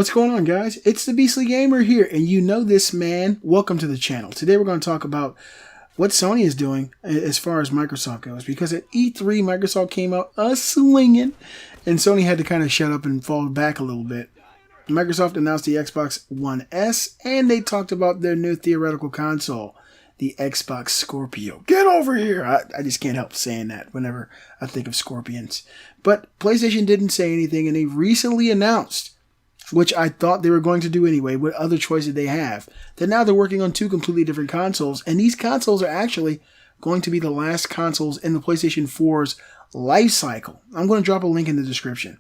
What's going on, guys? It's the Beastly Gamer here, and you know this man. Welcome to the channel. Today we're going to talk about what Sony is doing as far as Microsoft goes, because at E3, Microsoft came out swinging, and Sony had to kind of shut up and fall back a little bit. Microsoft announced the Xbox One S, and they talked about their new theoretical console, the Xbox Scorpio. Get over here! I just can't help saying that whenever I think of scorpions. But PlayStation didn't say anything, and they recently announced, which I thought they were going to do anyway, what other choices they have, that now they're working on two completely different consoles, and these consoles are actually going to be the last consoles in the PlayStation 4's life cycle. I'm going to drop a link in the description.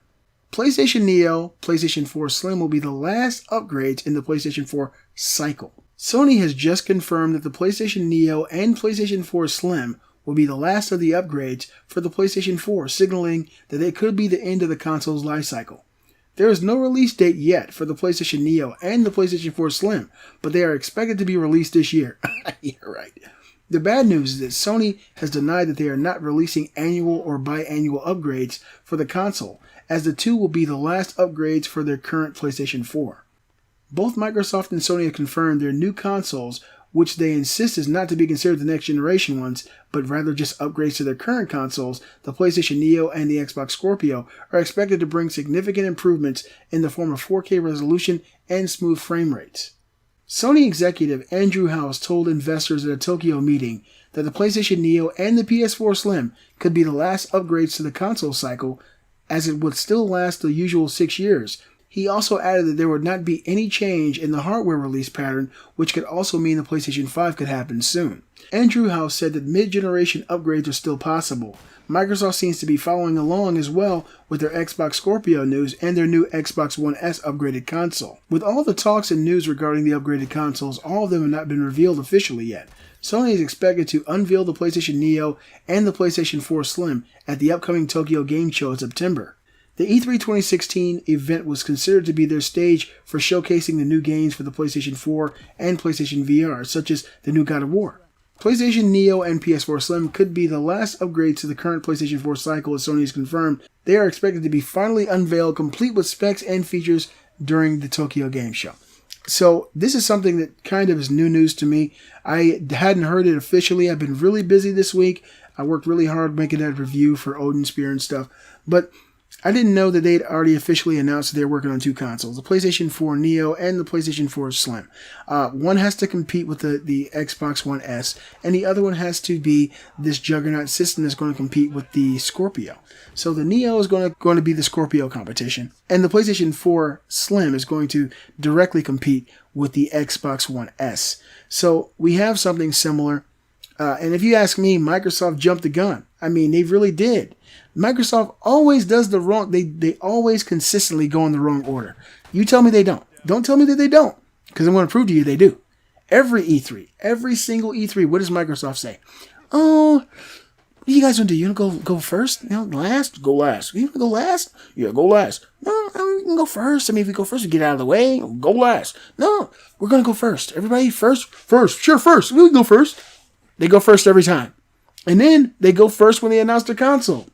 PlayStation Neo, PlayStation 4 Slim will be the last upgrades in the PlayStation 4 cycle. Sony has just confirmed that the PlayStation Neo and PlayStation 4 Slim will be the last of the upgrades for the PlayStation 4, signaling that they could be the end of the console's life cycle. There is no release date yet for the PlayStation Neo and the PlayStation 4 Slim, but they are expected to be released this year. Yeah, right. The bad news is that Sony has denied that they are not releasing annual or biannual upgrades for the console, as the two will be the last upgrades for their current PlayStation 4. Both Microsoft and Sony have confirmed their new consoles, which they insist is not to be considered the next generation ones, but rather just upgrades to their current consoles, the PlayStation Neo and the Xbox Scorpio, are expected to bring significant improvements in the form of 4K resolution and smooth frame rates. Sony executive Andrew House told investors at a Tokyo meeting that the PlayStation Neo and the PS4 Slim could be the last upgrades to the console cycle, as it would still last the usual 6 years. He also added that there would not be any change in the hardware release pattern, which could also mean the PlayStation 5 could happen soon. Andrew House said that mid-generation upgrades are still possible. Microsoft seems to be following along as well with their Xbox Scorpio news and their new Xbox One S upgraded console. With all the talks and news regarding the upgraded consoles, all of them have not been revealed officially yet. Sony is expected to unveil the PlayStation Neo and the PlayStation 4 Slim at the upcoming Tokyo Game Show in September. The E3 2016 event was considered to be their stage for showcasing the new games for the PlayStation 4 and PlayStation VR, such as the new God of War. PlayStation Neo and PS4 Slim could be the last upgrades to the current PlayStation 4 cycle, as Sony has confirmed. They are expected to be finally unveiled, complete with specs and features, during the Tokyo Game Show. So this is something that kind of is new news to me. I hadn't heard it officially. I've been really busy this week. I worked really hard making that review for Odin Spear and stuff, but I didn't know that they'd already officially announced that they're working on two consoles, the PlayStation 4 Neo and the PlayStation 4 Slim. One has to compete with the Xbox One S, and the other one has to be this juggernaut system that's going to compete with the Scorpio. So the Neo is going to be the Scorpio competition, and the PlayStation 4 Slim is going to directly compete with the Xbox One S. So we have something similar. And if you ask me, Microsoft jumped the gun. I mean, they really did. Microsoft always does the wrong. They always consistently go in the wrong order. You tell me they don't. Don't tell me that they don't, because I'm going to prove to you they do. Every E3, every single E3, what does Microsoft say? Oh, what are you guys going to do? You want to go first? You know, last? Go last. You want to go last? Yeah, go last. No, we can go first. I mean, if we go first, we get out of the way. Go last. No, we're going to go first. Everybody first? First. Sure, first. We can go first. They go first every time. And then they go first when they announce their console.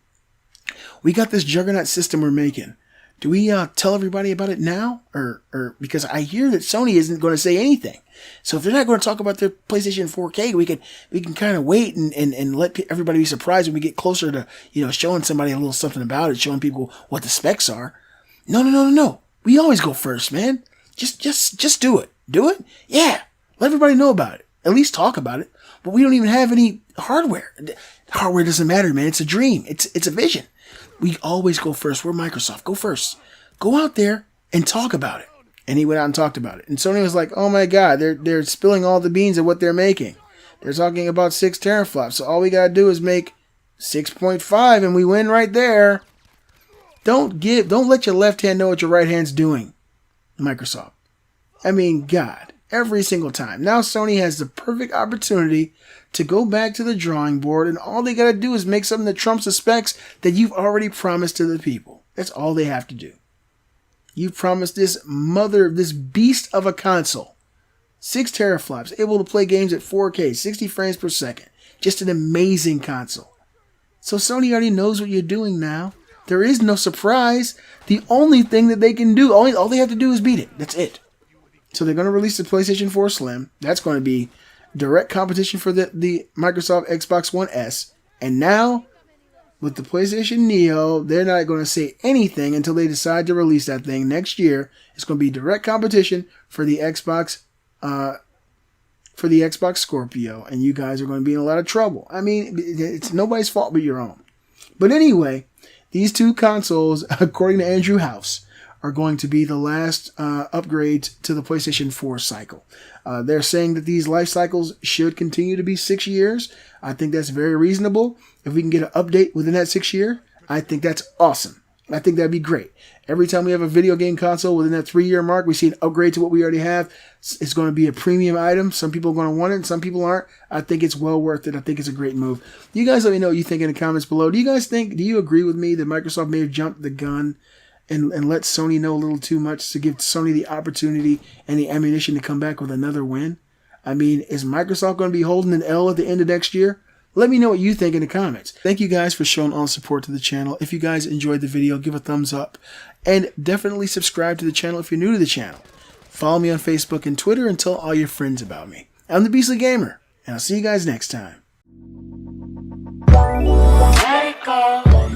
We got this juggernaut system we're making. Do we tell everybody about it now? Or because I hear that Sony isn't going to say anything. So if they're not going to talk about their PlayStation 4K, we can kind of wait and let everybody be surprised when we get closer to, showing somebody a little something about it, showing people what the specs are. No. We always go first, man. Just do it. Do it? Yeah. Let everybody know about it. At least talk about it. But we don't even have any hardware. Hardware doesn't matter, man. It's a dream. It's a vision. We always go first. We're Microsoft. Go first. Go out there and talk about it. And he went out and talked about it. And Sony was like, oh my God, they're spilling all the beans of what they're making. They're talking about 6 teraflops. So all we got to do is make 6.5 and we win right there. Don't let your left hand know what your right hand's doing, Microsoft. I mean, God. Every single time. Now Sony has the perfect opportunity to go back to the drawing board, and all they got to do is make something that trumps the specs that you've already promised to the people. That's all they have to do. You promised this beast of a console. 6 teraflops, able to play games at 4K, 60 frames per second. Just an amazing console. So Sony already knows what you're doing now. There is no surprise. The only thing that they can do, all they have to do is beat it. That's it. So they're going to release the PlayStation 4 Slim. That's going to be direct competition for the Microsoft Xbox One S. And now, with the PlayStation Neo, they're not going to say anything until they decide to release that thing next year. It's going to be direct competition for the Xbox Scorpio, and you guys are going to be in a lot of trouble. I mean, it's nobody's fault but your own. But anyway, these two consoles, according to Andrew House, are going to be the last upgrades to the PlayStation 4 cycle. They're saying that these life cycles should continue to be 6 years. I think that's very reasonable. If we can get an update within that 6 year, I think that's awesome. I think that'd be great. Every time we have a video game console within that 3-year mark, we see an upgrade to what we already have. It's going to be a premium item. Some people are going to want it, and some people aren't. I think it's well worth it. I think it's a great move. You guys let me know what you think in the comments below. Do you agree with me that Microsoft may have jumped the gun and let Sony know a little too much to give Sony the opportunity and the ammunition to come back with another win? I mean, is Microsoft going to be holding an L at the end of next year? Let me know what you think in the comments. Thank you guys for showing all the support to the channel. If you guys enjoyed the video, give a thumbs up. And definitely subscribe to the channel if you're new to the channel. Follow me on Facebook and Twitter and tell all your friends about me. I'm the Beastly Gamer, and I'll see you guys next time. Let it go.